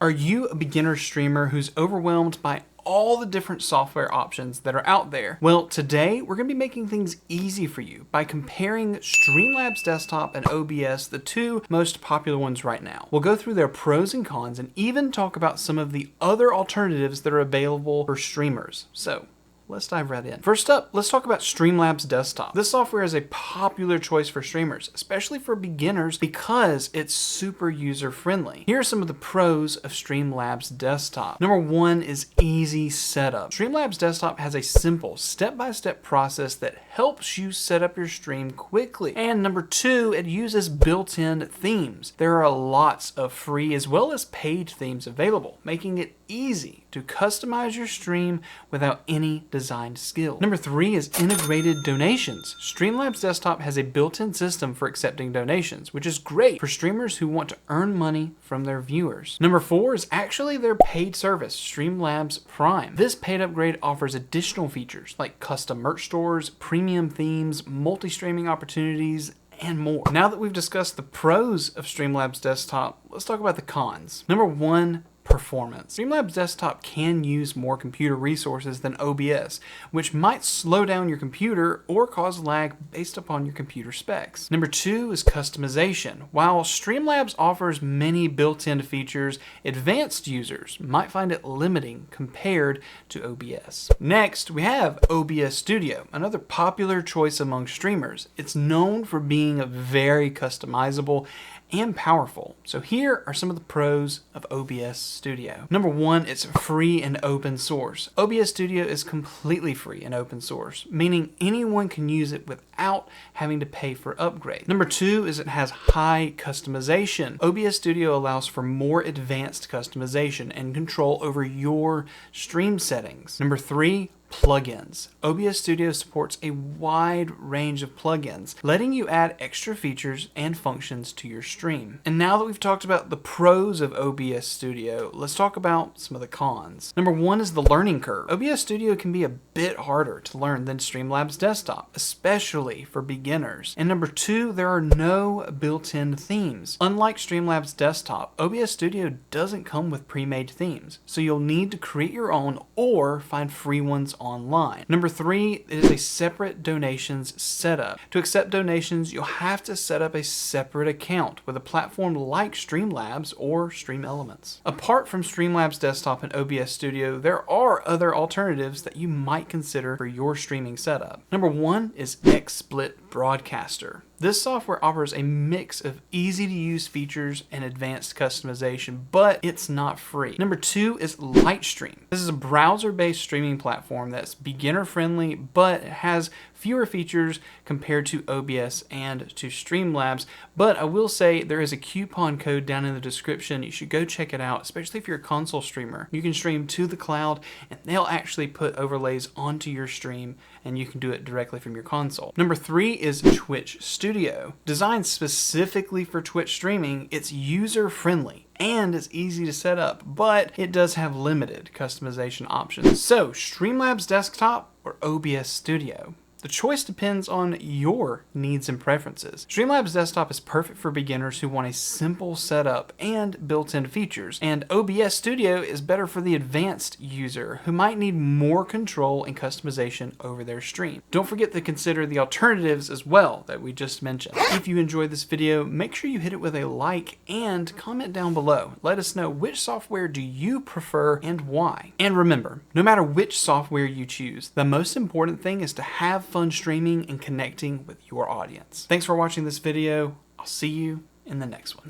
Are you a beginner streamer who's overwhelmed by all the different software options that are out there? Well, today we're going to be making things easy for you by comparing Streamlabs Desktop and OBS, the two most popular ones right now. We'll go through their pros and cons and even talk about some of the other alternatives that are available for streamers. So let's dive right in. First up, let's talk about Streamlabs Desktop. This software is a popular choice for streamers, especially for beginners, because it's super user-friendly. Here are some of the pros of Streamlabs Desktop. Number one is easy setup. Streamlabs Desktop has a simple step-by-step process that helps you set up your stream quickly. And number two, it uses built-in themes. There are lots of free as well as paid themes available, making it easy to customize your stream without any design skill. Number three is integrated donations. Streamlabs Desktop has a built-in system for accepting donations, which is great for streamers who want to earn money from their viewers. Number four is actually their paid service, Streamlabs Prime. This paid upgrade offers additional features like custom merch stores, premium themes, multi-streaming opportunities, and more. Now that we've discussed the pros of Streamlabs Desktop, let's talk about the cons. Number one, performance. Streamlabs Desktop can use more computer resources than OBS, which might slow down your computer or cause lag based upon your computer specs. Number two is customization. While Streamlabs offers many built-in features, advanced users might find it limiting compared to OBS. Next, we have OBS Studio, another popular choice among streamers. It's known for being very customizable and powerful. So here are some of the pros of OBS Studio. Number one, it's free and open source. OBS Studio is completely free and open source, meaning anyone can use it without having to pay for upgrades. Number two is it has high customization. OBS Studio allows for more advanced customization and control over your stream settings. Number three, plugins. OBS Studio supports a wide range of plugins, letting you add extra features and functions to your stream. And now that we've talked about the pros of OBS Studio, let's talk about some of the cons. Number one is the learning curve. OBS Studio can be a bit harder to learn than Streamlabs Desktop, especially for beginners. And number two, there are no built-in themes. Unlike Streamlabs Desktop, OBS Studio doesn't come with pre-made themes, so you'll need to create your own or find free ones online. Number three is a separate donations setup. To accept donations, you'll have to set up a separate account with a platform like Streamlabs or Stream Elements. Apart from Streamlabs Desktop and OBS Studio, there are other alternatives that you might consider for your streaming setup. Number one is XSPLIT Broadcaster. This software offers a mix of easy-to-use features and advanced customization, but it's not free. Number two is Lightstream. This is a browser-based streaming platform that's beginner-friendly, but it has fewer features compared to OBS and to Streamlabs. But I will say there is a coupon code down in the description. You should go check it out, especially if you're a console streamer. You can stream to the cloud, and they'll actually put overlays onto your stream, and you can do it directly from your console. Number three is Twitch Studio. Designed specifically for Twitch streaming, it's user-friendly and it's easy to set up, but it does have limited customization options. So, Streamlabs Desktop or OBS Studio? The choice depends on your needs and preferences. Streamlabs Desktop is perfect for beginners who want a simple setup and built-in features, and OBS Studio is better for the advanced user who might need more control and customization over their stream. Don't forget to consider the alternatives as well that we just mentioned. If you enjoyed this video, make sure you hit it with a like and comment down below. Let us know which software do you prefer and why. And remember, no matter which software you choose, the most important thing is to have fun streaming and connecting with your audience. Thanks for watching this video. I'll see you in the next one.